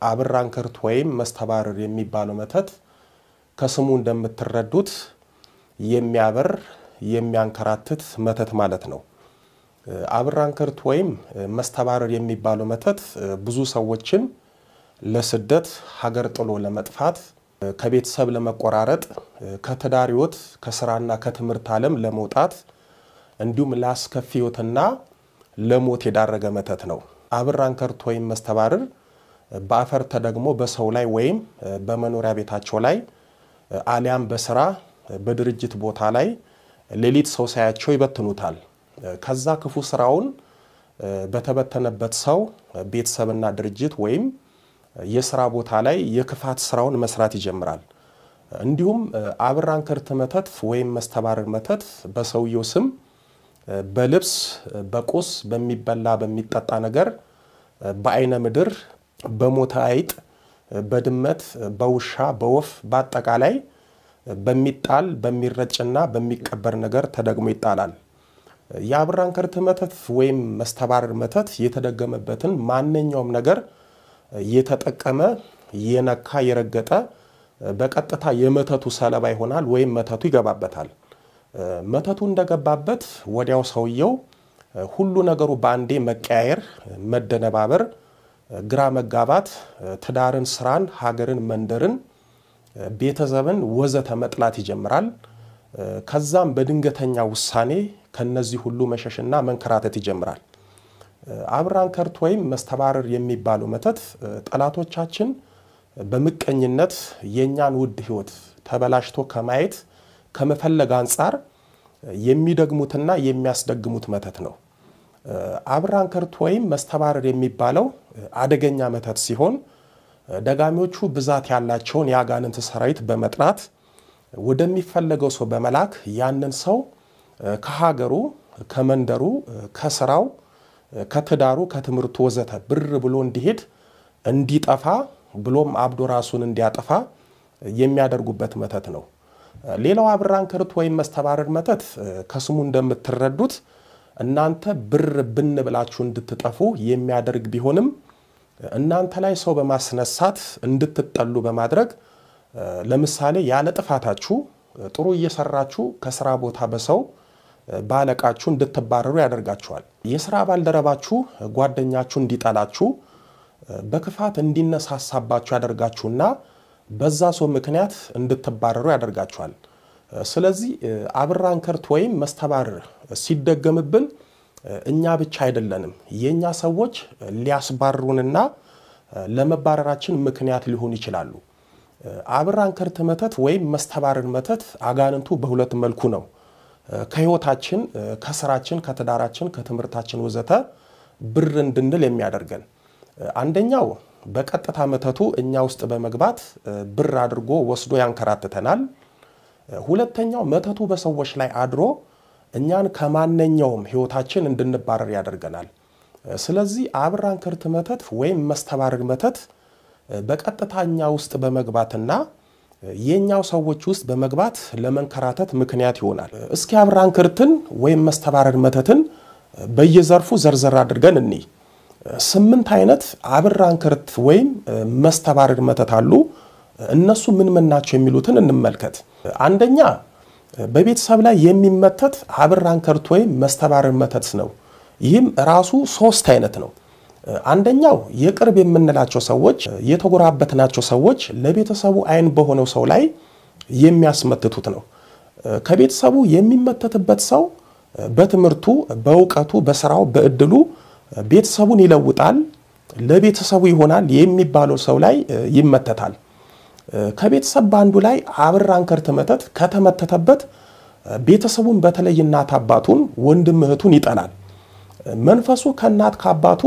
አብራንከርት ወይም መስተባረር የሚባለው መተት ከስሙ እንደምትረዱት የሚያበር የሚያንከራትት መተት ማለት ነው። አብራንከርት ወይም መስተባረር የሚባለው መተት ብዙ ሰዎችን ለስደት ሀገር ጥሎ ለመጥፋት ከቤተሰብ ለመቆራረጥ ከትዳር ህይወት ከስራና ከትምህርት ዓለም ለመውጣት እንዲሁም ለአስከፊ ህይወትና ለሞት የዳረገ መተት ነው። አብራንከርት ወይም መስተባረር በአፈር ተደግሞ በሰው ላይ ወይም በመኖሪያ ቤታቸው ላይ አሊያም በስራ በድርጅት ቦታ ላይ ሌሊት ሰው ሳያቸው ይበትኑታል። ከዛ ክፉ ስራውን በተበተነበት ሰው ቤተሰብና ድርጅት ወይም የሥራ ቦታ ላይ የክፋት ስራውን መስራት ይጀምራል። እንዲሁም አብራንከርት መተት ወይም መስተባረር መተት በሰውየው ስም በልብስ በቁስ በሚበላ በሚጠጣ ነገር በአይነ ምድር በሞተ አይጥ በድመት በውሻ በወፍ በአጠቃላይ በሚጣል በሚረጭና በሚቀበር ነገር ተደግሞ ይጣላል። የአብራንከርት መተት ወይም መስተባረር መተት የተደገመበትን ማንኛውም ነገር የተጠቀመ የነካ የረገጠ በቀጥታ የመተቱ ሰለባ ይሆናል ወይም መተቱ ይገባበታል። መተቱ እንደገባበት ወዲያው ሰውየው ሁሉ ነገሩ ባንዴ መቀያየር መደነባበር ግራ መጋባት ትዳርን ስራን ሀገርን መንደርን ቤተሰብን ወዘተ መጥላት ይጀምራል። ከዛም በድንገተኛ ውሳኔ ከነዚህ ሁሉ መሸሽና መንከራተት ይጀምራል። አብራንከርት ወይም መስተባረር የሚባለው መተት ጠላቶቻችን በመቀኝነት የኛን ውድ ህይወት ተበላሽቶ ከማየት ከመፈለግ አንፃር የሚደግሙትና የሚያስደግሙት መተት ነው። አብራንከርት ወይም መስተባረር የሚባለው አደገኛ መተት ሲሆን ደጋሚዎቹ ብዛት ያላቸውን ያጋንንት ሰራዊት በመጥራት ወደሚፈለገው ሰው በመላክ ያንን ሰው ከሀገሩ ከመንደሩ ከስራው ከትዳሩ ከትምርቱ ወዘተ ብር ብሎ እንዲሄድ እንዲጠፋ ብሎም አብዶ ራሱን እንዲያጠፋ የሚያደርጉበት መተት ነው። ሌላው አብራንከርት ወይም መስተባረር መተት ከስሙ እንደምትረዱት እናንተ ብር ብንብላችሁ እንድትጠፉ የሚያደርግ ቢሆንም እናንተ ላይ ሰው በማስነሳት እንድትጠሉ በማድረግ ለምሳሌ ያለ ጥፋታችሁ ጥሩ እየሰራችሁ ከስራ ቦታ በሰው ባለቃችሁ እንድትባረሩ ያደርጋችኋል። የሥራ ባልደረባችሁ ጓደኛችሁ እንዲጠላችሁ በክፋት እንዲነሳሳባችሁ ያደርጋችሁና በዛ ሰው ምክንያት እንድትባረሩ ያደርጋችኋል። ስለዚህ አብራንከርት ወይም መስተባረር ሲደገምብን እኛ ብቻ አይደለንም የኛ ሰዎች ሊያስባሩንና ለመባረራችን ምክንያት ሊሆኑ ይችላሉ። አብራንከርት መተት ወይም መስተባረር መተት አጋንንቱ በሁለት መልኩ ነው ከህይወታችን ከስራችን ከትዳራችን ከትምርታችን ወዘተ ብር እንድንል የሚያደርገን። አንደኛው በቀጥታ መተቱ እኛ ውስጥ በመግባት ብር አድርጎ ወስዶ ያንከራተተናል። ሁለተኛው መተቱ በሰዎች ላይ አድሮ እኛን ከማንኛውም ህይወታችን እንድንባረር ያደርገናል። ስለዚህ አብራንከርት መተት ወይም መስተባረር መተት በቀጥታ እኛ ውስጥ በመግባትና የኛው ሰዎች ውስጥ በመግባት ለመንከራተት ምክንያት ይሆናል። እስኪ አብራንከርትን ወይም መስተባረር መተትን በየዘርፉ ዘርዘር አድርገን እንይ። 8 አይነት አብራንከርት ወይም መስተባረር መተት አሉ። እነሱ ምን ናቸው የሚሉትን እንመልከት። አንደኛ በቤተሰብ ላይ የሚመተት አብራንከርት ወይም መስተባረር መተት ነው። ይህም ራሱ 3 አይነት ነው። አንደኛው የቅርብ የምንላቸው ሰዎች የተጎራበትናቸው ሰዎች ለቤተሰቡ አይን በሆነው ሰው ላይ የሚያስመትቱት ነው። ከቤተሰቡ የሚመተትበት ሰው በትምርቱ በእውቀቱ በስራው በእድሉ ቤተሰቡን ይለውጣል ለቤተሰቡ ይሆናል የሚባለው ሰው ላይ ይመተታል። ከቤተሰብ ባንዱ ላይ አብራንከርት መተት ከተመተተበት ቤተሰቡን በተለይ እናት አባቱን ወንድም እህቱን ይጠላል። መንፈሱ ከእናት ከአባቱ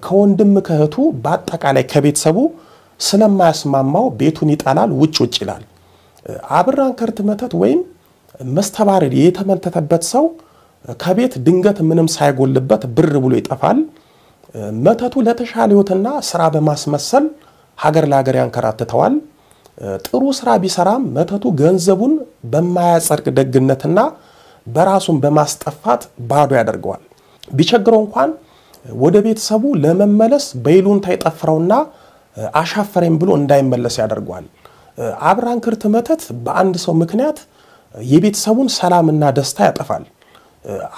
ከወንድም ከእህቱ በአጠቃላይ ከቤተሰቡ ስለማያስማማው ቤቱን ይጠላል ውጭ ይላል። አብራንከርት መተት ወይም መስተባረር የተመተተበት ሰው ከቤት ድንገት ምንም ሳይጎልበት ብር ብሎ ይጠፋል። መተቱ ለተሻለ ህይወትና ስራ በማስመሰል ሀገር ለሀገር ያንከራተተዋል። ጥሩ ስራ ቢሰራም መተቱ ገንዘቡን በማያጸድቅ ደግነትና በራሱን በማስጠፋት ባዶ ያደርገዋል። ቢቸግረው እንኳን ወደ ቤተሰቡ ለመመለስ በይሉንታ ይጠፍረውና አሻፈረኝ ብሎ እንዳይመለስ ያደርጋል። አብራንክርት መተት በአንድ ሰው ምክንያት የቤተሰቡን ሰላምና ደስታ ያጠፋል።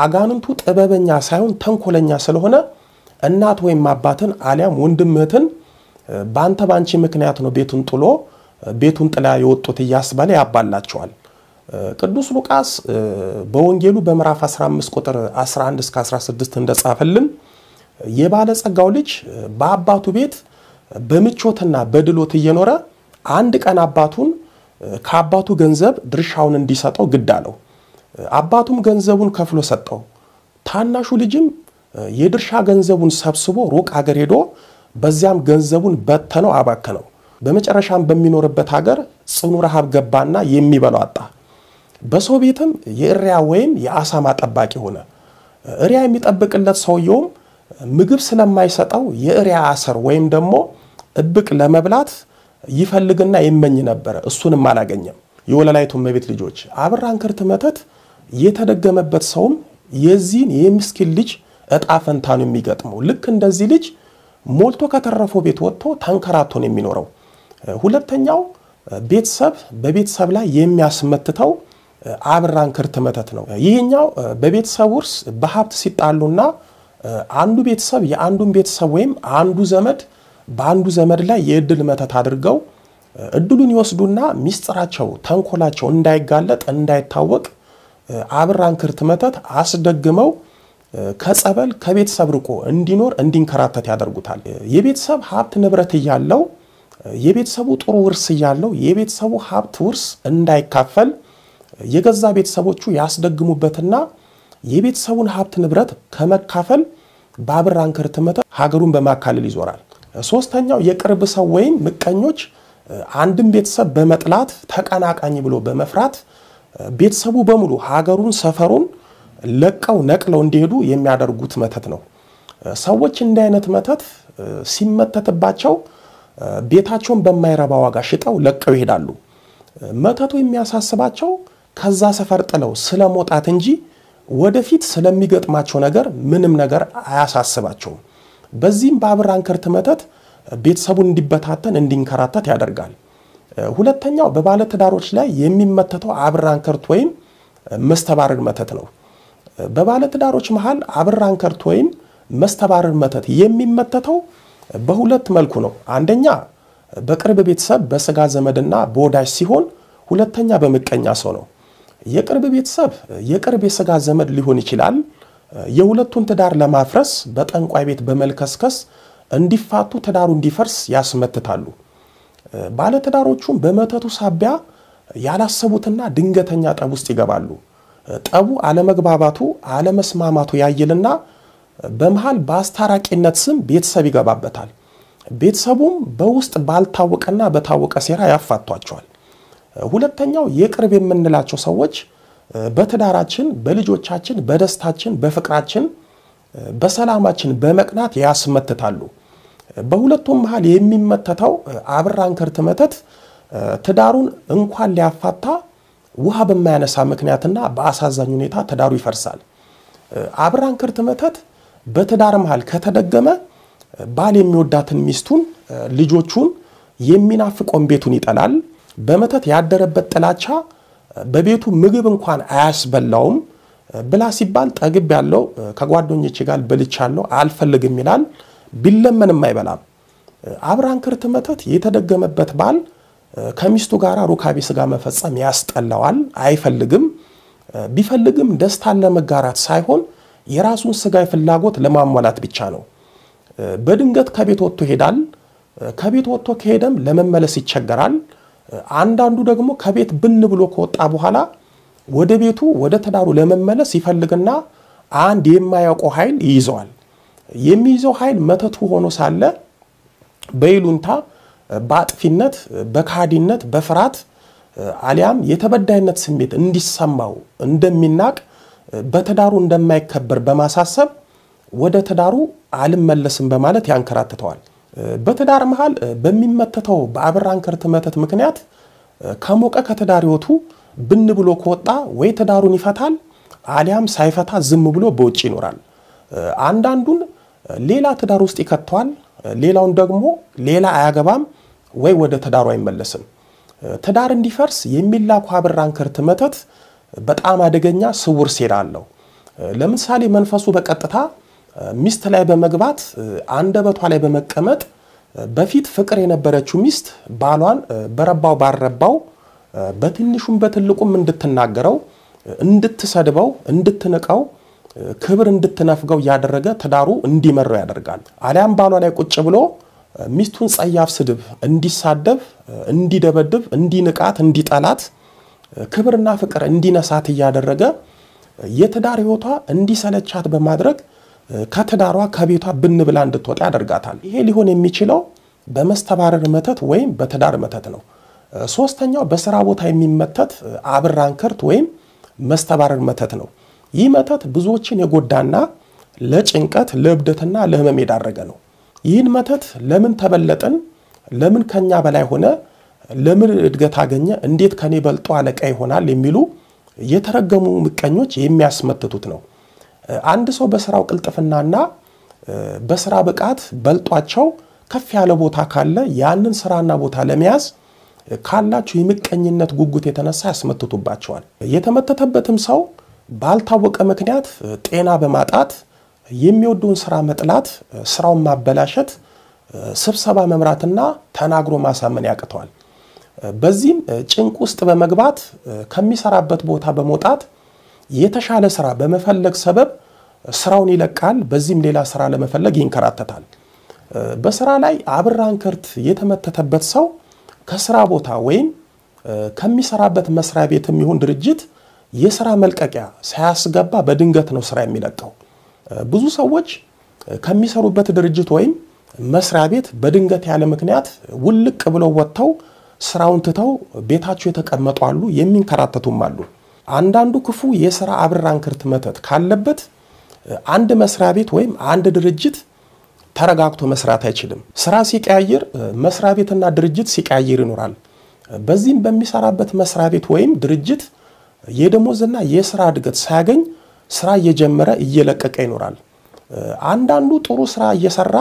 አጋንንቱ ጥበበኛ ሳይሆን ተንኮለኛ ስለሆነ እናት ወይም አባትን አሊያም ወንድምህትን ባንቺ ምክንያት ነው ቤቱን ጥላ የወጡት ያስባለ ያባላቸዋል። ቅዱስ ሉቃስ በወንጌሉ በምዕራፍ 15 ቁጥር 11 እስከ 16 እንደጻፈልን የባለጸጋው ልጅ በአባቱ ቤት በምቾትና በድሎት እየኖረ አንድ ቀን አባቱን ከአባቱ ገንዘብ ድርሻውን እንዲሰጠው ግድ አለው። አባቱም ገንዘቡን ከፍሎ ሰጠው። ታናሹ ልጅም የድርሻ ገንዘቡን ሰብስቦ ሩቅ ሀገር ሄዶ በዚያም ገንዘቡን በተነው አባከነው። በመጨረሻም በሚኖርበት ሀገር ጽኑ ረሃብ ገባና የሚበላው አጣ። በሰው ቤትም የእሪያ ወይም የአሳማ ጠባቂ ሆነ። እሪያ የሚጠብቅለት ሰውየውም ምግብ ስለማይሰጠው የእሪያ አሰር ወይም ደግሞ እብቅ ለመብላት ይፈልግና ይመኝ ነበር። እሱንም አላገኘም። የወለላይቱ እመቤት ልጆች አብራንክርት መተት የተደገመበት ሰውም የዚህን የምስኪን ልጅ እጣ ፈንታ ነው የሚገጥመው። ልክ እንደዚህ ልጅ ሞልቶ ከተረፈው ቤት ወጥቶ ተንከራቶ ነው የሚኖረው። ሁለተኛው ቤተሰብ በቤተሰብ ላይ የሚያስመትተው አብራንክርት መተት ነው። ይሄኛው በቤተሰብ ውርስ በሀብት ሲጣሉና አንዱ ቤተሰብ የአንዱን ቤተሰብ ወይም አንዱ ዘመድ በአንዱ ዘመድ ላይ የእድል መተት አድርገው እድሉን ይወስዱና ሚስጥራቸው ተንኮላቸው እንዳይጋለጥ እንዳይታወቅ አብራንክርት መተት አስደግመው ከጸበል ከቤተሰብ ርቆ እንዲኖር እንዲንከራተት ያደርጉታል። የቤተሰብ ሀብት ንብረት ያለው የቤተሰቡ ጥሩ ውርስ ያለው የቤተሰቡ ሀብት ውርስ እንዳይካፈል የገዛ ቤተሰቦቹ ያስደግሙበትና የቤተሰቡን ሀብት ንብረት ከመካፈል በአብራንክርት መተት ሀገሩን በማካለል ይዞራል። ሶስተኛው የቅርብ ሰው ወይም ምቀኞች አንድም ቤተሰብ በመጥላት ተቀናቃኝ ብሎ በመፍራት ቤተሰቡ በሙሉ ሀገሩን ሰፈሩን ለቀው ነቅለው እንዲሄዱ የሚያደርጉት መተት ነው። ሰዎች እንደ አይነት መተት ሲመተትባቸው ቤታቸውን በማይረባ ዋጋ ሽጠው ለቀው ይሄዳሉ። መተቱ የሚያሳስባቸው ከዛ ሰፈር ጥለው ስለመውጣት እንጂ ወደፊት ስለሚገጥማቸው ነገር ምንም ነገር አያሳስባቸውም። በዚህም በአብራንክርት መተት ቤተሰቡን እንዲበታተን እንዲንከራተት ያደርጋል። ሁለተኛው በባለ ትዳሮች ላይ የሚመተተው አብራንክርት ወይም መስተባረር መተት ነው። በባለ ትዳሮች መሃል አብራንክርት ወይም መስተባረር መተት የሚመተተው በሁለት መልኩ ነው። አንደኛ በቅርብ ቤተሰብ በስጋ ዘመድና በወዳጅ ሲሆን፣ ሁለተኛ በመቀኛ ሰው ነው። የቅርብ ቤተሰብ የቅርብ የስጋ ዘመድ ሊሆን ይችላል። የሁለቱን ትዳር ለማፍረስ በጠንቋይ ቤት በመልከስከስ እንዲፋቱ ትዳሩ እንዲፈርስ ያስመትታሉ። ባለ ትዳሮቹም በመተቱ ሳቢያ ያላሰቡትና ድንገተኛ ጠብ ውስጥ ይገባሉ። ጠቡ አለመግባባቱ አለመስማማቱ ያይልና በመሃል በአስታራቂነት ስም ቤተሰብ ይገባበታል። ቤተሰቡም በውስጥ ባልታወቀና በታወቀ ሴራ ያፋቷቸዋል። ሁለተኛው የቅርብ የምንላቸው ሰዎች በትዳራችን በልጆቻችን በደስታችን በፍቅራችን በሰላማችን በመቅናት ያስመትታሉ። በሁለቱም መሃል የሚመተተው አብራንክርት መተት ትዳሩን እንኳን ሊያፋታ ውሃ በማያነሳ ምክንያትና በአሳዛኝ ሁኔታ ትዳሩ ይፈርሳል። አብራንክርት መተት በትዳር መሃል ከተደገመ ባል የሚወዳትን ሚስቱን ልጆቹን የሚናፍቀውን ቤቱን ይጠላል። በመተት ያደረበት ጥላቻ በቤቱ ምግብ እንኳን አያስበላውም። ብላ ሲባል ጠግብ ያለው ከጓደኞቼ ጋር በልቻለሁ አልፈልግም ይላል። ቢለመንም አይበላም። አብራንክርት መተት የተደገመበት ባል ከሚስቱ ጋር ሩካቤ ስጋ መፈጸም ያስጠላዋል፣ አይፈልግም። ቢፈልግም ደስታን ለመጋራት ሳይሆን የራሱን ስጋይ ፍላጎት ለማሟላት ብቻ ነው። በድንገት ከቤት ወጥቶ ይሄዳል። ከቤት ወጥቶ ከሄደም ለመመለስ ይቸገራል። አንዳንዱ ደግሞ ከቤት ብን ብሎ ከወጣ በኋላ ወደ ቤቱ ወደ ትዳሩ ለመመለስ ይፈልግና አንድ የማያውቀው ኃይል ይይዘዋል። የሚይዘው ኃይል መተቱ ሆኖ ሳለ በይሉንታ በአጥፊነት በካዲነት በፍራት አሊያም የተበዳይነት ስሜት እንዲሰማው እንደሚናቅ በትዳሩ እንደማይከበር በማሳሰብ ወደ ትዳሩ አልመለስም በማለት ያንከራተተዋል። በትዳር መሃል በሚመተተው በአብራንክርት መተት ምክንያት ከሞቀ ከትዳር ህይወቱ ብን ብሎ ከወጣ ወይ ትዳሩን ይፈታል አሊያም ሳይፈታ ዝም ብሎ በውጭ ይኖራል። አንዳንዱን ሌላ ትዳር ውስጥ ይከተዋል፣ ሌላውን ደግሞ ሌላ አያገባም ወይ ወደ ትዳሩ አይመለስም። ትዳር እንዲፈርስ የሚላኩ አብራንክርት መተት በጣም አደገኛ ስውር ሴራ አለው። ለምሳሌ መንፈሱ በቀጥታ ሚስት ላይ በመግባት አንደበቷ ላይ በመቀመጥ በፊት ፍቅር የነበረችው ሚስት ባሏን በረባው ባረባው በትንሹም በትልቁም እንድትናገረው፣ እንድትሰድበው፣ እንድትንቀው፣ ክብር እንድትነፍገው ያደረገ ትዳሩ እንዲመረው ያደርጋል። አሊያም ባሏ ላይ ቁጭ ብሎ ሚስቱን ጸያፍ ስድብ እንዲሳደብ፣ እንዲደበድብ፣ እንዲንቃት፣ እንዲጠላት፣ ክብርና ፍቅር እንዲነሳት ያደረገ የትዳር ህይወቷ እንዲሰለቻት በማድረግ ከትዳሯ ከቤቷ ብንብላ እንድትወጣ ያደርጋታል። ይሄ ሊሆን የሚችለው በመስተባረር መተት ወይም በትዳር መተት ነው። ሶስተኛው በስራ ቦታ የሚመተት አብራንክርት ወይም መስተባረር መተት ነው። ይህ መተት ብዙዎችን የጎዳና ለጭንቀት፣ ለእብደትና ለህመም የዳረገ ነው። ይህን መተት ለምን ተበለጠን፣ ለምን ከኛ በላይ ሆነ፣ ለምን እድገት አገኘ፣ እንዴት ከኔ በልጦ አለቃ ይሆናል የሚሉ የተረገሙ ምቀኞች የሚያስመትቱት ነው። አንድ ሰው በስራው ቅልጥፍናና በስራ ብቃት በልጧቸው ከፍ ያለ ቦታ ካለ ያንን ስራና ቦታ ለመያዝ ካላቸው የምቀኝነት ጉጉት የተነሳ ያስመትቱባቸዋል። የተመተተበትም ሰው ባልታወቀ ምክንያት ጤና በማጣት የሚወደውን ስራ መጥላት፣ ስራውን ማበላሸት፣ ስብሰባ መምራትና ተናግሮ ማሳመን ያቅተዋል። በዚህም ጭንቅ ውስጥ በመግባት ከሚሰራበት ቦታ በመውጣት የተሻለ ስራ በመፈለግ ሰበብ ስራውን ይለቃል። በዚህም ሌላ ስራ ለመፈለግ ይንከራተታል። በስራ ላይ አብራንክርት የተመተተበት ሰው ከስራ ቦታ ወይም ከሚሰራበት መስሪያ ቤትም ይሁን ድርጅት የስራ መልቀቂያ ሳያስገባ በድንገት ነው ስራ የሚለቀው። ብዙ ሰዎች ከሚሰሩበት ድርጅት ወይም መስሪያ ቤት በድንገት ያለ ምክንያት ውልቅ ብለው ወጥተው ስራውን ትተው ቤታቸው የተቀመጡ አሉ፣ የሚንከራተቱም አሉ። አንዳንዱ ክፉ የሥራ አብራንክርት መተት ካለበት አንድ መስሪያ ቤት ወይም አንድ ድርጅት ተረጋግቶ መስራት አይችልም። ስራ ሲቀያየር መስሪያ ቤትና ድርጅት ሲቀያየር ይኖራል። በዚህም በሚሰራበት መስሪያ ቤት ወይም ድርጅት የደሞዝና የሥራ እድገት ሳያገኝ ስራ እየጀመረ እየለቀቀ ይኖራል። አንዳንዱ ጥሩ ስራ እየሰራ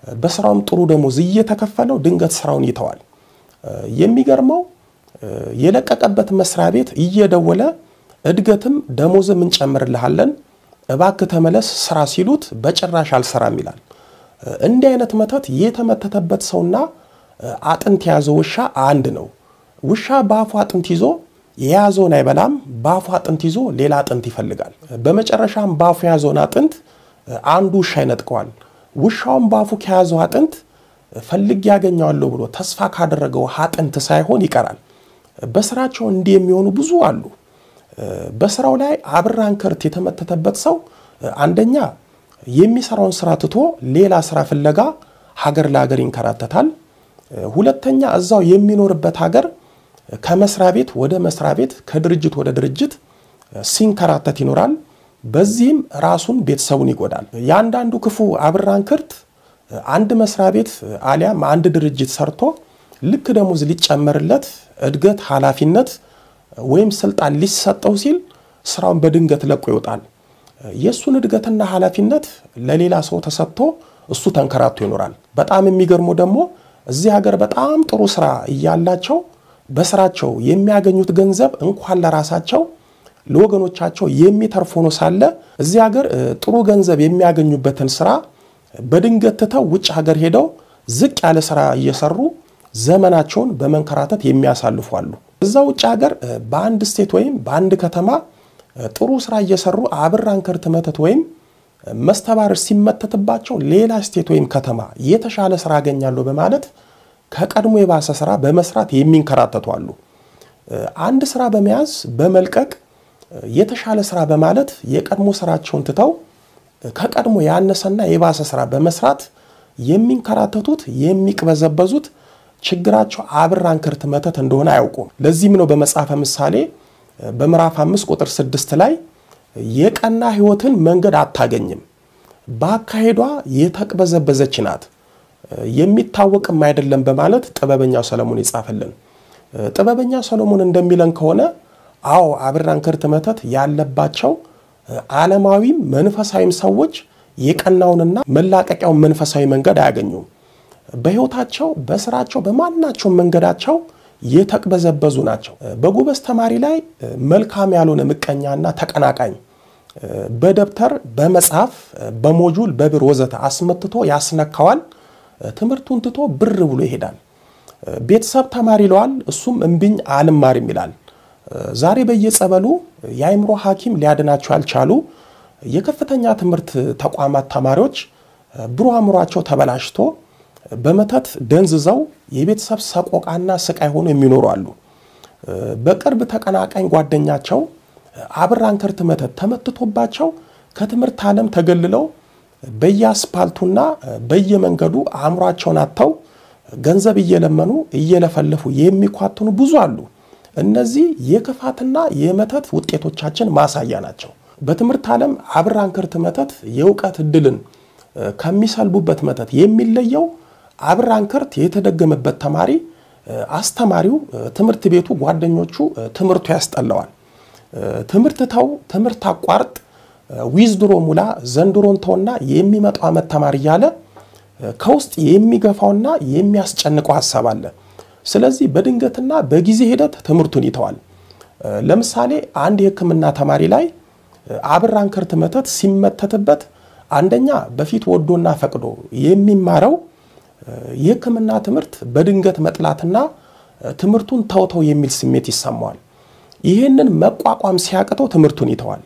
በስራውም ጥሩ ደሞዝ እየተከፈለው ድንገት ስራውን ይተዋል። የሚገርመው የለቀቀበት መስሪያ ቤት እየደወለ እድገትም ደሞዝም እንጨምርልሃለን እባክህ ተመለስ ስራ ሲሉት በጭራሽ አልሰራም ይላል። እንዲህ አይነት መተት የተመተተበት ሰውና አጥንት የያዘው ውሻ አንድ ነው። ውሻ በአፉ አጥንት ይዞ የያዘውን አይበላም፣ በአፉ አጥንት ይዞ ሌላ አጥንት ይፈልጋል። በመጨረሻም በአፉ የያዘውን አጥንት አንዱ ውሻ ይነጥቀዋል። ውሻውም በአፉ ከያዘው አጥንት ፈልግ ያገኛዋለሁ ብሎ ተስፋ ካደረገው አጥንት ሳይሆን ይቀራል። በስራቸው እንዲህ የሚሆኑ ብዙ አሉ። በስራው ላይ አብራንክርት የተመተተበት ሰው አንደኛ የሚሰራውን ስራ ትቶ ሌላ ስራ ፍለጋ ሀገር ለሀገር ይንከራተታል። ሁለተኛ እዛው የሚኖርበት ሀገር ከመስሪያ ቤት ወደ መስሪያ ቤት ከድርጅት ወደ ድርጅት ሲንከራተት ይኖራል። በዚህም ራሱን ቤተሰቡን ይጎዳል። ያንዳንዱ ክፉ አብራንክርት አንድ መስሪያ ቤት አሊያም አንድ ድርጅት ሰርቶ ልክ ደሞዝ ሊጨመርለት እድገት ኃላፊነት ወይም ስልጣን ሊሰጠው ሲል ስራውን በድንገት ለቆ ይወጣል። የሱን እድገትና ኃላፊነት ለሌላ ሰው ተሰጥቶ እሱ ተንከራቶ ይኖራል። በጣም የሚገርመው ደግሞ እዚህ ሀገር በጣም ጥሩ ስራ እያላቸው በስራቸው የሚያገኙት ገንዘብ እንኳን ለራሳቸው ለወገኖቻቸው የሚተርፍ ሆኖ ሳለ እዚህ ሀገር ጥሩ ገንዘብ የሚያገኙበትን ስራ በድንገት ተተው ውጭ ሀገር ሄደው ዝቅ ያለ ስራ እየሰሩ ዘመናቸውን በመንከራተት የሚያሳልፉ አሉ። እዛ ውጭ ሀገር በአንድ ስቴት ወይም በአንድ ከተማ ጥሩ ስራ እየሰሩ አብራንክርት መተት ወይም መስተባረር ሲመተትባቸው ሌላ ስቴት ወይም ከተማ የተሻለ ስራ ያገኛሉ በማለት ከቀድሞ የባሰ ስራ በመስራት የሚንከራተቱ አሉ። አንድ ስራ በመያዝ በመልቀቅ የተሻለ ስራ በማለት የቀድሞ ስራቸውን ትተው ከቀድሞ ያነሰና የባሰ ስራ በመስራት የሚንከራተቱት የሚቅበዘበዙት ችግራቸው አብራንክርት መተት እንደሆነ አያውቁም። ለዚህም ነው በመጽሐፈ ምሳሌ በምዕራፍ 5 ቁጥር 6 ላይ የቀና ህይወትን መንገድ አታገኝም፣ በአካሄዷ የተቅበዘበዘች ናት፣ የሚታወቅም አይደለም በማለት ጥበበኛው ሰሎሞን ይጻፈልን። ጥበበኛው ሰሎሞን እንደሚለን ከሆነ አዎ አብራንክርት መተት ያለባቸው ዓለማዊም መንፈሳዊም ሰዎች የቀናውንና መላቀቂያውን መንፈሳዊ መንገድ አያገኙም። በህይወታቸው በስራቸው በማናቸው መንገዳቸው የተቅበዘበዙ ናቸው። በጎበዝ ተማሪ ላይ መልካም ያልሆነ ምቀኛና ተቀናቃኝ በደብተር በመጽሐፍ በሞጁል በብር ወዘተ አስመትቶ ያስነካዋል። ትምህርቱን ትቶ ብር ብሎ ይሄዳል። ቤተሰብ ተማሪ ይለዋል፣ እሱም እንብኝ አልማርም ይላል። ዛሬ በየጸበሉ የአይምሮ ሐኪም ሊያድናቸው ያልቻሉ የከፍተኛ ትምህርት ተቋማት ተማሪዎች ብሩህ አእምሯቸው ተበላሽቶ በመተት ደንዝዘው የቤተሰብ ሰቆቃና ስቃይ ሆኖ የሚኖሩ አሉ። በቅርብ ተቀናቃኝ ጓደኛቸው አብራንከርት መተት ተመትቶባቸው ከትምህርት ዓለም ተገልለው በየአስፓልቱና በየመንገዱ አእምሯቸውን አጥተው ገንዘብ እየለመኑ እየለፈለፉ የሚኳትኑ ብዙ አሉ። እነዚህ የክፋትና የመተት ውጤቶቻችን ማሳያ ናቸው። በትምህርት ዓለም አብራንከርት መተት የእውቀት እድልን ከሚሰልቡበት መተት የሚለየው አብራንከርት የተደገመበት ተማሪ አስተማሪው ትምህርት ቤቱ ጓደኞቹ ትምህርቱ ያስጠላዋል። ትምህርት ተው ትምህርት አቋርጥ ዊዝድሮ ሙላ ዘንድሮን ተውና የሚመጣው ዓመት ተማሪ ያለ ከውስጥ የሚገፋውና የሚያስጨንቀው ሐሳብ አለ። ስለዚህ በድንገትና በጊዜ ሂደት ትምህርቱን ይተዋል። ለምሳሌ አንድ የሕክምና ተማሪ ላይ አብራንከርት መተት ሲመተትበት አንደኛ በፊት ወዶና ፈቅዶ የሚማረው የሕክምና ትምህርት በድንገት መጥላትና ትምህርቱን ተውተው የሚል ስሜት ይሰማዋል። ይሄንን መቋቋም ሲያቅተው ትምህርቱን ይተዋል።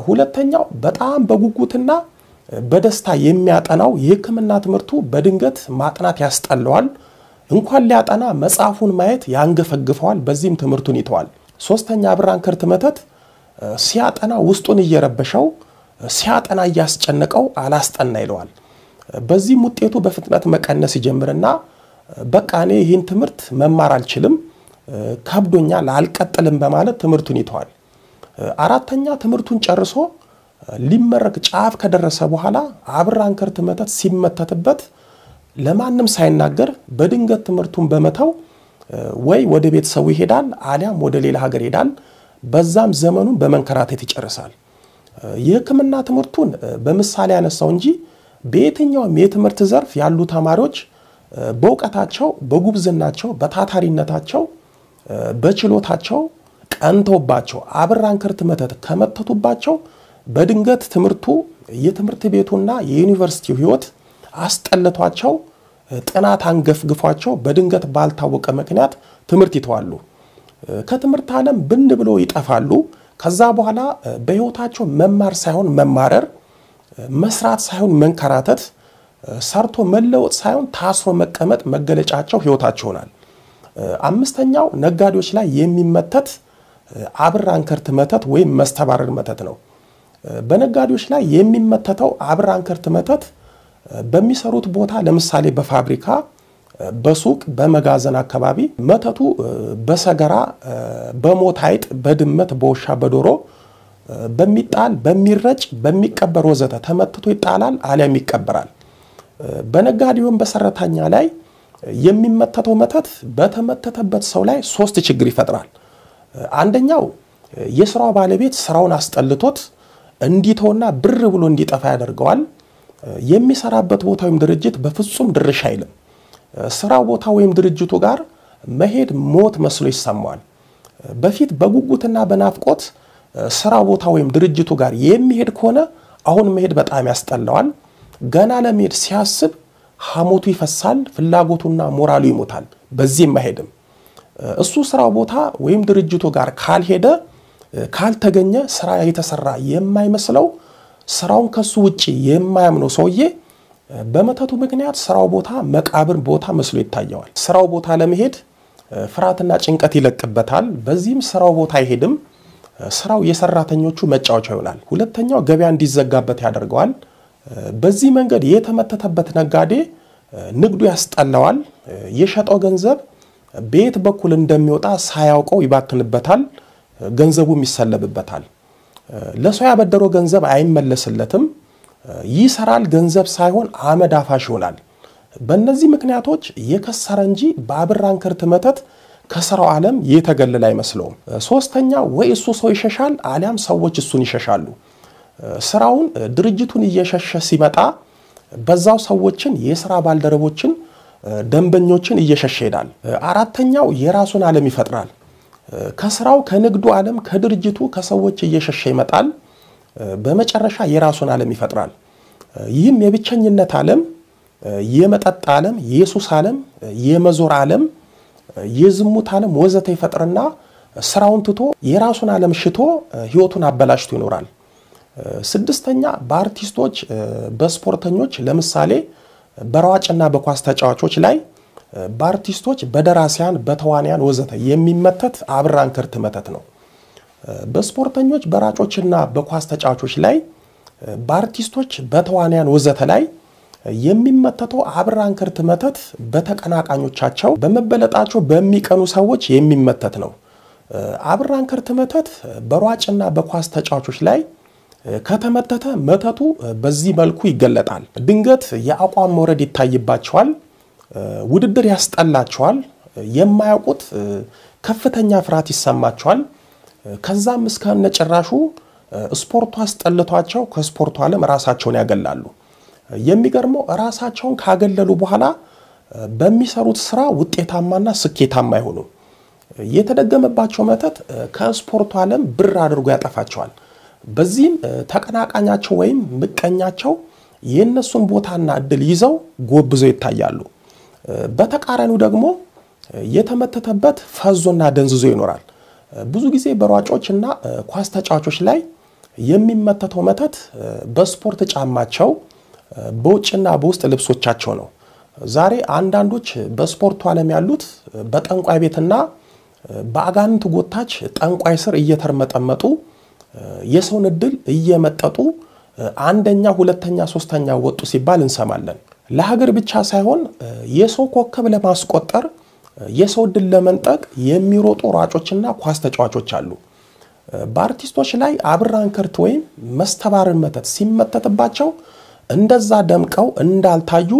ሁለተኛው በጣም በጉጉትና በደስታ የሚያጠናው የሕክምና ትምህርቱ በድንገት ማጥናት ያስጠላዋል። እንኳን ሊያጠና መጽሐፉን ማየት ያንገፈግፈዋል። በዚህም ትምህርቱን ይተዋል። ሶስተኛ አብራንከርት መተት ሲያጠና ውስጡን እየረበሸው ሲያጠና ያስጨነቀው አላስጠና ይለዋል። በዚህም ውጤቱ በፍጥነት መቀነስ ይጀምርና በቃ እኔ ይህን ትምህርት መማር አልችልም ከብዶኛል አልቀጥልም በማለት ትምህርቱን ይተዋል። አራተኛ ትምህርቱን ጨርሶ ሊመረቅ ጫፍ ከደረሰ በኋላ አብራንከርት መተት ሲመተትበት ለማንም ሳይናገር በድንገት ትምህርቱን በመተው ወይ ወደ ቤተሰቡ ይሄዳል አሊያም ወደ ሌላ ሀገር ይሄዳል። በዛም ዘመኑን በመንከራተት ይጨርሳል። የሕክምና ትምህርቱን በምሳሌ ያነሳው እንጂ በየትኛውም የትምህርት ዘርፍ ያሉ ተማሪዎች በእውቀታቸው በጉብዝናቸው በታታሪነታቸው በችሎታቸው ቀንተውባቸው አብራንከርት መተት ከመተቱባቸው በድንገት ትምህርቱ የትምህርት ቤቱና የዩኒቨርሲቲው ህይወት አስጠልቷቸው ጥናት አንገፍግፏቸው በድንገት ባልታወቀ ምክንያት ትምህርት ይተዋሉ። ከትምህርት ዓለም ብን ብሎ ይጠፋሉ። ከዛ በኋላ በህይወታቸው መማር ሳይሆን መማረር፣ መስራት ሳይሆን መንከራተት፣ ሰርቶ መለወጥ ሳይሆን ታስሮ መቀመጥ መገለጫቸው ህይወታቸው ሆናል። አምስተኛው ነጋዴዎች ላይ የሚመተት አብራንከርት መተት ወይም መስተባረር መተት ነው። በነጋዴዎች ላይ የሚመተተው አብራንከርት መተት በሚሰሩት ቦታ ለምሳሌ በፋብሪካ በሱቅ በመጋዘን አካባቢ መተቱ በሰገራ በሞት አይጥ በድመት በውሻ በዶሮ በሚጣል በሚረጭ በሚቀበር ወዘተ ተመትቶ ይጣላል አሊያም ይቀበራል። በነጋዴውም በሰራተኛ ላይ የሚመተተው መተት በተመተተበት ሰው ላይ ሶስት ችግር ይፈጥራል። አንደኛው የሥራው ባለቤት ስራውን አስጠልቶት እንዲተውና ብር ብሎ እንዲጠፋ ያደርገዋል። የሚሰራበት ቦታ ወይም ድርጅት በፍጹም ድርሽ አይልም። ስራው ቦታ ወይም ድርጅቱ ጋር መሄድ ሞት መስሎ ይሰማዋል። በፊት በጉጉትና በናፍቆት ስራው ቦታ ወይም ድርጅቱ ጋር የሚሄድ ከሆነ አሁን መሄድ በጣም ያስጠላዋል። ገና ለመሄድ ሲያስብ ሐሞቱ ይፈሳል፣ ፍላጎቱና ሞራሉ ይሞታል። በዚህም አይሄድም። እሱ ስራው ቦታ ወይም ድርጅቱ ጋር ካልሄደ ካልተገኘ ስራ የተሰራ የማይመስለው ስራውን ከሱ ውጪ የማያምነው ሰውዬ በመተቱ ምክንያት ስራው ቦታ መቃብር ቦታ መስሎ ይታየዋል። ስራው ቦታ ለመሄድ ፍርሃትና ጭንቀት ይለቅበታል። በዚህም ስራው ቦታ አይሄድም። ስራው የሰራተኞቹ መጫወቻ ይሆናል። ሁለተኛው ገበያ እንዲዘጋበት ያደርገዋል። በዚህ መንገድ የተመተተበት ነጋዴ ንግዱ ያስጠላዋል። የሸጠው ገንዘብ ቤት በኩል እንደሚወጣ ሳያውቀው ይባክንበታል። ገንዘቡም ይሰለብበታል። ለሰው ያበደረው ገንዘብ አይመለስለትም። ይሰራል፣ ገንዘብ ሳይሆን አመድ አፋሽ ይሆናል። በእነዚህ ምክንያቶች የከሰረ እንጂ በአብራንከርት መተት ከስራው ዓለም የተገለለ አይመስለውም። ሶስተኛ ወይ እሱ ሰው ይሸሻል አሊያም ሰዎች እሱን ይሸሻሉ። ስራውን ድርጅቱን እየሸሸ ሲመጣ በዛው ሰዎችን የሥራ ባልደረቦችን ደንበኞችን እየሸሸ ይሄዳል። አራተኛው የራሱን ዓለም ይፈጥራል። ከስራው ከንግዱ ዓለም ከድርጅቱ ከሰዎች እየሸሸ ይመጣል። በመጨረሻ የራሱን ዓለም ይፈጥራል። ይህም የብቸኝነት ዓለም፣ የመጠጥ ዓለም፣ የሱስ ዓለም፣ የመዞር ዓለም፣ የዝሙት ዓለም ወዘተ ይፈጥርና ስራውን ትቶ የራሱን ዓለም ሽቶ ህይወቱን አበላሽቶ ይኖራል። ስድስተኛ በአርቲስቶች በስፖርተኞች ለምሳሌ በሯጭና በኳስ ተጫዋቾች ላይ በአርቲስቶች በደራሲያን በተዋንያን ወዘተ የሚመተት አብራንከርት መተት ነው። በስፖርተኞች በራጮችና በኳስ ተጫዋቾች ላይ በአርቲስቶች በተዋንያን ወዘተ ላይ የሚመተተው አብራንከርት መተት በተቀናቃኞቻቸው በመበለጣቸው በሚቀኑ ሰዎች የሚመተት ነው። አብራንከርት መተት በሯጭና በኳስ ተጫዋቾች ላይ ከተመተተ መተቱ በዚህ መልኩ ይገለጣል። ድንገት የአቋም መውረድ ይታይባቸዋል፣ ውድድር ያስጠላቸዋል፣ የማያውቁት ከፍተኛ ፍርሃት ይሰማቸዋል። ከዛም እስከ ነጭራሹ ስፖርቱ አስጠልቷቸው ከስፖርቱ ዓለም ራሳቸውን ያገላሉ። የሚገርመው ራሳቸውን ካገለሉ በኋላ በሚሰሩት ስራ ውጤታማና ስኬታማ አይሆኑ። የተደገመባቸው መተት ከስፖርቱ ዓለም ብር አድርጎ ያጠፋቸዋል። በዚህም ተቀናቃኛቸው ወይም ምቀኛቸው የነሱን ቦታና እድል ይዘው ጎብዘው ይታያሉ። በተቃራኒው ደግሞ የተመተተበት ፈዞና ደንዝዞ ይኖራል። ብዙ ጊዜ በሯጮችና ኳስ ተጫዋቾች ላይ የሚመተተው መተት በስፖርት ጫማቸው በውጭና በውስጥ ልብሶቻቸው ነው። ዛሬ አንዳንዶች በስፖርቱ ዓለም ያሉት በጠንቋይ ቤትና በአጋንንት ጎታች ጠንቋይ ስር እየተርመጠመጡ የሰውን እድል እየመጠጡ አንደኛ ሁለተኛ ሶስተኛ ወጡ ሲባል እንሰማለን። ለሀገር ብቻ ሳይሆን የሰው ኮከብ ለማስቆጠር የሰው እድል ለመንጠቅ የሚሮጡ ሯጮችና ኳስ ተጫዋቾች አሉ። በአርቲስቶች ላይ አብራንከርት ወይም መስተባርን መተት ሲመተትባቸው እንደዛ ደምቀው እንዳልታዩ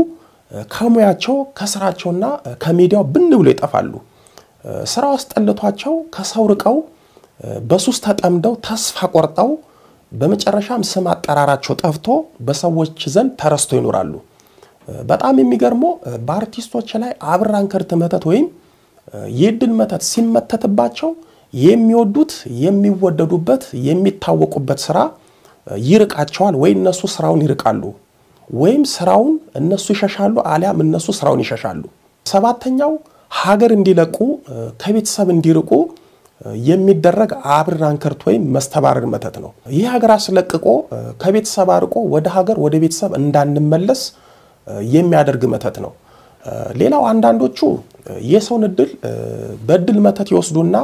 ከሙያቸው ከስራቸውና ከሚዲያው ብን ብሎ ይጠፋሉ። ስራው አስጠልቷቸው ከሰው ርቀው በሱስ ተጠምደው ተስፋ ቆርጠው በመጨረሻም ስም አጠራራቸው ጠፍቶ በሰዎች ዘንድ ተረስቶ ይኖራሉ። በጣም የሚገርመው በአርቲስቶች ላይ አብራንከርት መተት ወይም የድል መተት ሲመተትባቸው የሚወዱት የሚወደዱበት የሚታወቁበት ስራ ይርቃቸዋል ወይ እነሱ ስራውን ይርቃሉ ወይም ስራውን እነሱ ይሸሻሉ አሊያም እነሱ ስራውን ይሸሻሉ። ሰባተኛው ሀገር እንዲለቁ ከቤተሰብ እንዲርቁ የሚደረግ አብራንከርት ወይም መስተባረር መተት ነው። ይህ ሀገር አስለቅቆ ከቤተሰብ አርቆ ወደ ሀገር ወደ ቤተሰብ እንዳንመለስ የሚያደርግ መተት ነው። ሌላው አንዳንዶቹ የሰውን እድል በእድል መተት ይወስዱና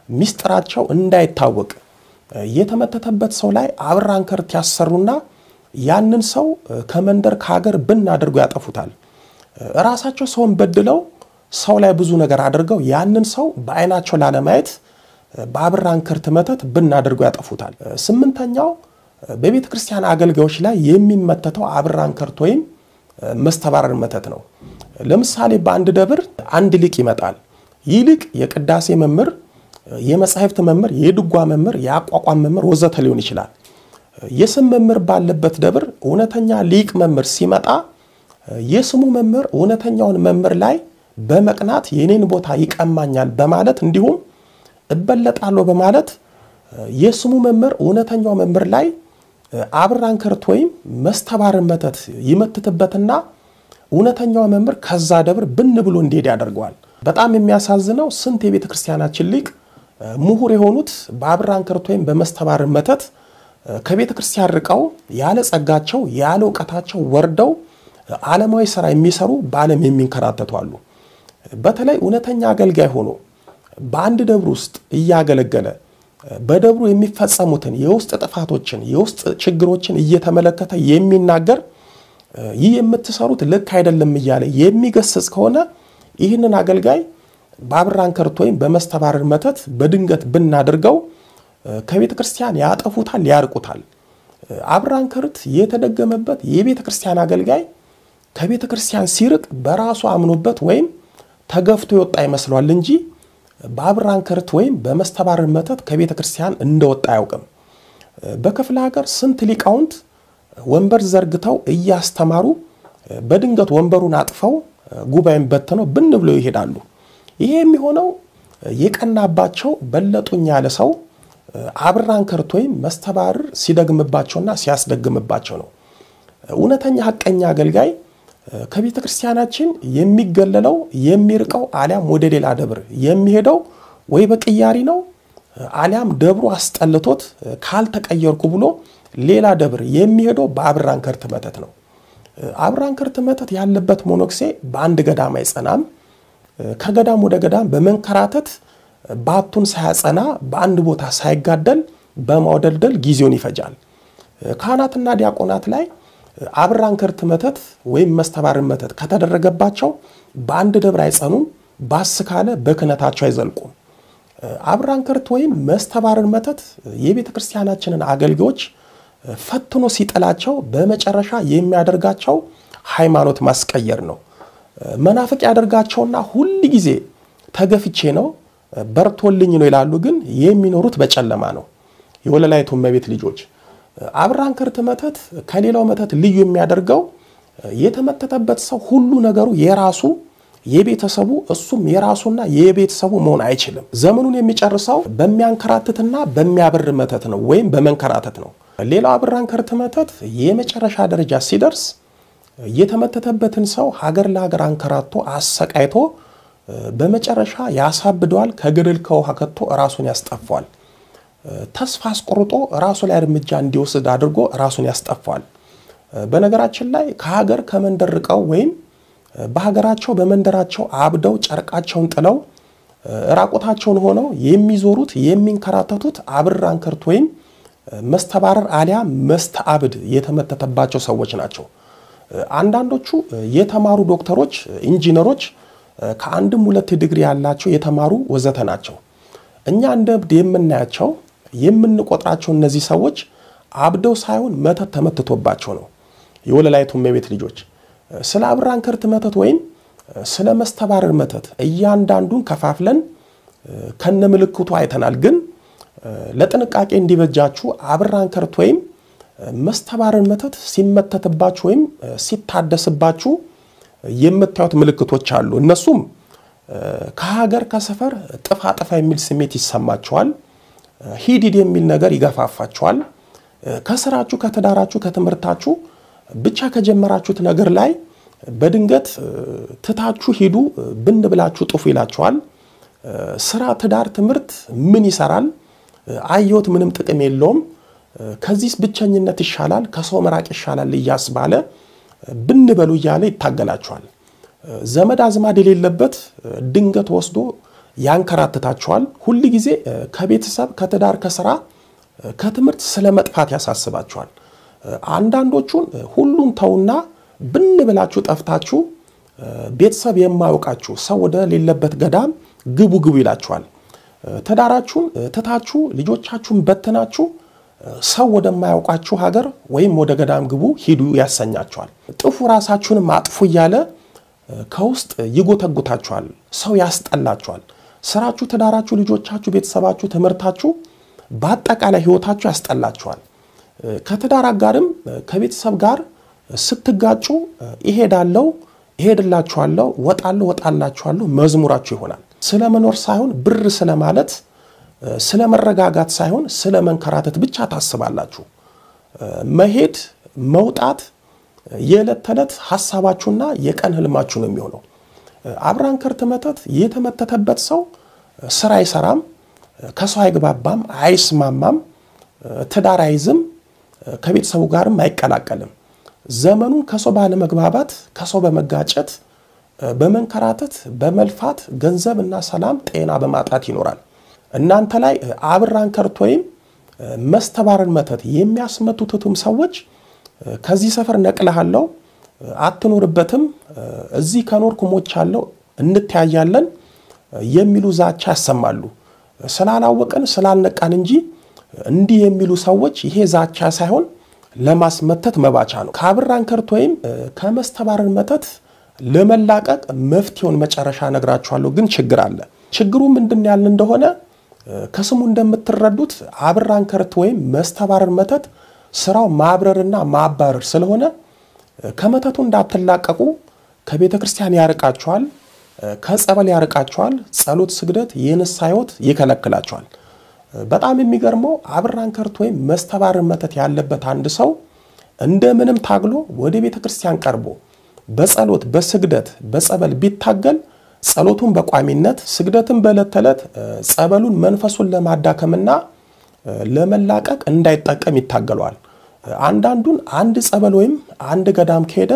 ሚስጥራቸው እንዳይታወቅ የተመተተበት ሰው ላይ አብራንከርት ያሰሩና ያንን ሰው ከመንደር ከሀገር ብን አድርገው ያጠፉታል። ራሳቸው ሰውን በድለው ሰው ላይ ብዙ ነገር አድርገው ያንን ሰው በአይናቸው ላለማየት በአብራንከርት መተት ብን አድርገው ያጠፉታል። ስምንተኛው በቤተ ክርስቲያን አገልጋዮች ላይ የሚመተተው አብራንከርት ወይም መስተባረር መተት ነው። ለምሳሌ በአንድ ደብር አንድ ሊቅ ይመጣል። ይህ ሊቅ የቅዳሴ መምህር፣ የመጻሕፍት መምህር፣ የድጓ መምህር፣ የአቋቋም መምህር ወዘተ ሊሆን ይችላል። የስም መምህር ባለበት ደብር እውነተኛ ሊቅ መምህር ሲመጣ የስሙ መምህር እውነተኛውን መምህር ላይ በመቅናት የኔን ቦታ ይቀማኛል በማለት እንዲሁም እበለጣለሁ በማለት የስሙ መምህር እውነተኛው መምህር ላይ አብራንከርት ወይም መስተባረር መተት ይመትትበትና እውነተኛው መምህር ከዛ ደብር ብን ብሎ እንዲሄድ ያደርገዋል። በጣም የሚያሳዝነው ስንት የቤተ ክርስቲያናችን ሊቅ ምሁር የሆኑት በአብራንከርት ወይም በመስተባረር መተት ከቤተ ክርስቲያን ርቀው ያለ ጸጋቸው ያለ ዕውቀታቸው ወርደው ዓለማዊ ሥራ የሚሰሩ በዓለም የሚንከራተቱ አሉ። በተለይ እውነተኛ አገልጋይ ሆኖ በአንድ ደብር ውስጥ እያገለገለ በደብሩ የሚፈጸሙትን የውስጥ ጥፋቶችን የውስጥ ችግሮችን እየተመለከተ የሚናገር ይህ የምትሰሩት ልክ አይደለም እያለ የሚገስጽ ከሆነ ይህንን አገልጋይ በአብራንከርት ወይም በመስተባረር መተት በድንገት ብናደርገው ከቤተ ክርስቲያን ያጠፉታል ያርቁታል። አብራንከርት የተደገመበት የቤተ ክርስቲያን አገልጋይ ከቤተ ክርስቲያን ሲርቅ በራሱ አምኖበት ወይም ተገፍቶ ይወጣ ይመስላል እንጂ በአብራንከርት ወይም በመስተባረር መተት ከቤተ ክርስቲያን እንደወጣ አያውቅም። በክፍለ ሀገር ስንት ሊቃውንት ወንበር ዘርግተው እያስተማሩ በድንገት ወንበሩን አጥፈው ጉባኤን በተነው ብን ብለው ይሄዳሉ። ይሄ የሚሆነው የቀናባቸው በለጡኝ ያለ ሰው አብራን ከርት ወይም መስተባረር ሲደግምባቸውና ሲያስደግምባቸው ነው። እውነተኛ ሐቀኛ አገልጋይ ከቤተ ክርስቲያናችን የሚገለለው የሚርቀው አሊያም ወደ ሌላ ደብር የሚሄደው ወይ በቅያሪ ነው አሊያም ደብሩ አስጠልቶት ካልተቀየርኩ ብሎ ሌላ ደብር የሚሄደው በአብራን ከርት መተት ነው። አብራን ከርት መተት ያለበት ሞኖክሴ በአንድ ገዳም አይጸናም። ከገዳም ወደ ገዳም በመንከራተት ባቱን ሳያጸና በአንድ ቦታ ሳይጋደል በማውደልደል ጊዜውን ይፈጃል። ካህናትና ዲያቆናት ላይ አብራን ከርት መተት ወይም መስተባረር መተት ከተደረገባቸው በአንድ ደብር አይጸኑም፣ ባስካለ በክህነታቸው አይዘልቁም። አብራን ከርት ወይም መስተባረር መተት የቤተ ክርስቲያናችንን አገልጋዮች ፈትኖ ሲጠላቸው በመጨረሻ የሚያደርጋቸው ሃይማኖት ማስቀየር ነው። መናፍቅ ያደርጋቸውና ሁሉ ጊዜ ተገፍቼ ነው በርቶልኝ ነው ይላሉ፣ ግን የሚኖሩት በጨለማ ነው። የወለላይቱ እመቤት ልጆች አብራን ከርት መተት ከሌላው መተት ልዩ የሚያደርገው የተመተተበት ሰው ሁሉ ነገሩ የራሱ የቤተሰቡ እሱም የራሱና የቤተሰቡ መሆን አይችልም። ዘመኑን የሚጨርሰው በሚያንከራትትና በሚያብር መተት ነው ወይም በመንከራተት ነው። ሌላው አብራን ከርት መተት የመጨረሻ ደረጃ ሲደርስ የተመተተበትን ሰው ሀገር ለሀገር አንከራቶ አሰቃይቶ በመጨረሻ ያሳብደዋል። ከገደል ከውሃ ከቶ ራሱን ያስጠፋል። ተስፋ አስቆርጦ ራሱ ላይ እርምጃ እንዲወስድ አድርጎ ራሱን ያስጠፋል። በነገራችን ላይ ከሀገር ከመንደርቀው ወይም በሀገራቸው በመንደራቸው አብደው ጨርቃቸውን ጥለው ራቆታቸውን ሆነው የሚዞሩት የሚንከራተቱት አብራን ከርት ወይም መስተባረር አሊያ መስተአብድ የተመተተባቸው ሰዎች ናቸው። አንዳንዶቹ የተማሩ ዶክተሮች፣ ኢንጂነሮች ከአንድም ሁለት ዲግሪ ያላቸው የተማሩ ወዘተ ናቸው። እኛ እንደ እብድ የምናያቸው የምንቆጥራቸው እነዚህ ሰዎች አብደው ሳይሆን መተት ተመትቶባቸው ነው። የወለላይቱ እመቤት ልጆች ስለ አብራን ከርት መተት ወይም ስለ መስተባረር መተት እያንዳንዱን ከፋፍለን ከነምልክቱ አይተናል። ግን ለጥንቃቄ እንዲበጃችሁ አብራን ከርት ወይም መስተባረር መተት ሲመተትባችሁ ወይም ሲታደስባችሁ የምታዩት ምልክቶች አሉ። እነሱም ከሀገር ከሰፈር ጥፋ ጥፋ የሚል ስሜት ይሰማችኋል። ሂዲድ የሚል ነገር ይገፋፋችኋል። ከስራችሁ ከተዳራችሁ ከትምህርታችሁ ብቻ ከጀመራችሁት ነገር ላይ በድንገት ትታችሁ ሂዱ ብን ብላችሁ ጥፉ ይላችኋል። ስራ፣ ትዳር፣ ትምህርት ምን ይሰራል? አየሁት ምንም ጥቅም የለውም፣ ከዚህስ ብቸኝነት ይሻላል፣ ከሰው መራቅ ይሻላል እያስባለ ብን በሉ እያለ ይታገላችኋል። ዘመድ አዝማድ የሌለበት ድንገት ወስዶ ያንከራትታችኋል። ሁሉ ጊዜ ከቤተሰብ ከትዳር ከስራ ከትምህርት ስለመጥፋት ያሳስባችኋል። አንዳንዶቹን ሁሉን ተውና ብን ብላችሁ ጠፍታችሁ ቤተሰብ የማያውቃችሁ ሰው ወደ ሌለበት ገዳም ግቡ ግቡ ይላችኋል። ትዳራችሁን ትታችሁ ልጆቻችሁን በተናችሁ ሰው ወደማያውቃችሁ ሀገር ወይም ወደ ገዳም ግቡ ሂዱ ያሰኛችኋል። ጥፉ ራሳችሁን ማጥፉ እያለ ከውስጥ ይጎተጉታችኋል። ሰው ያስጠላችኋል። ስራችሁ፣ ትዳራችሁ፣ ልጆቻችሁ፣ ቤተሰባችሁ፣ ትምህርታችሁ በአጠቃላይ ህይወታችሁ ያስጠላችኋል። ከትዳር ጋርም ከቤተሰብ ጋር ስትጋጩ ይሄዳለው ይሄድላችኋለሁ ወጣለው ወጣላችኋለሁ መዝሙራችሁ ይሆናል። ስለመኖር ሳይሆን ብር ስለማለት ስለመረጋጋት ሳይሆን ስለመንከራተት ብቻ ታስባላችሁ። መሄድ መውጣት የዕለት ተዕለት ሐሳባችሁና የቀን ህልማችሁ ነው የሚሆነው። አብራን ከርት መተት የተመተተበት ሰው ስራ አይሰራም፣ ከሰው አይግባባም፣ አይስማማም፣ ትዳር አይዝም፣ ከቤተሰቡ ጋርም አይቀላቀልም። ዘመኑን ከሰው ባለመግባባት ከሰው በመጋጨት በመንከራተት በመልፋት ገንዘብና ሰላም ጤና በማጣት ይኖራል። እናንተ ላይ አብራን ከርት ወይም መስተባረር መተት የሚያስመቱትም ሰዎች ከዚህ ሰፈር ነቅለሃለው አትኖርበትም፣ እዚህ ከኖርኩ ሞቻለሁ እንተያያለን የሚሉ ዛቻ ያሰማሉ። ስላላወቀን ስላልነቃን እንጂ እንዲህ የሚሉ ሰዎች ይሄ ዛቻ ሳይሆን ለማስመተት መባቻ ነው። ከአብራን ከርት ወይም ከመስተባረር መተት ለመላቀቅ መፍትሄውን መጨረሻ ነግራችኋለሁ። ግን ችግር አለ። ችግሩ ምንድነው ያልን እንደሆነ ከስሙ እንደምትረዱት አብራን ከርት ወይም መስተባረር መተት ስራው ማብረርና ማባረር ስለሆነ ከመተቱ እንዳትላቀቁ ከቤተ ክርስቲያን ያርቃቸዋል፣ ከጸበል ያርቃቸዋል፣ ጸሎት ስግደት የንስሐ ሕይወት ይከለክላቸዋል። በጣም የሚገርመው አብራን ከርት ወይም መስተባብር መተት ያለበት አንድ ሰው እንደምንም ታግሎ ወደ ቤተ ክርስቲያን ቀርቦ በጸሎት በስግደት በጸበል ቢታገል ጸሎቱን በቋሚነት ስግደትን በዕለት ተዕለት ጸበሉን መንፈሱን ለማዳከምና ለመላቀቅ እንዳይጠቀም ይታገሏል። አንዳንዱን አንድ ጸበል ወይም አንድ ገዳም ከሄደ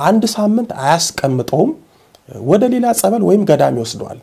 አንድ ሳምንት አያስቀምጠውም፣ ወደ ሌላ ጸበል ወይም ገዳም ይወስደዋል።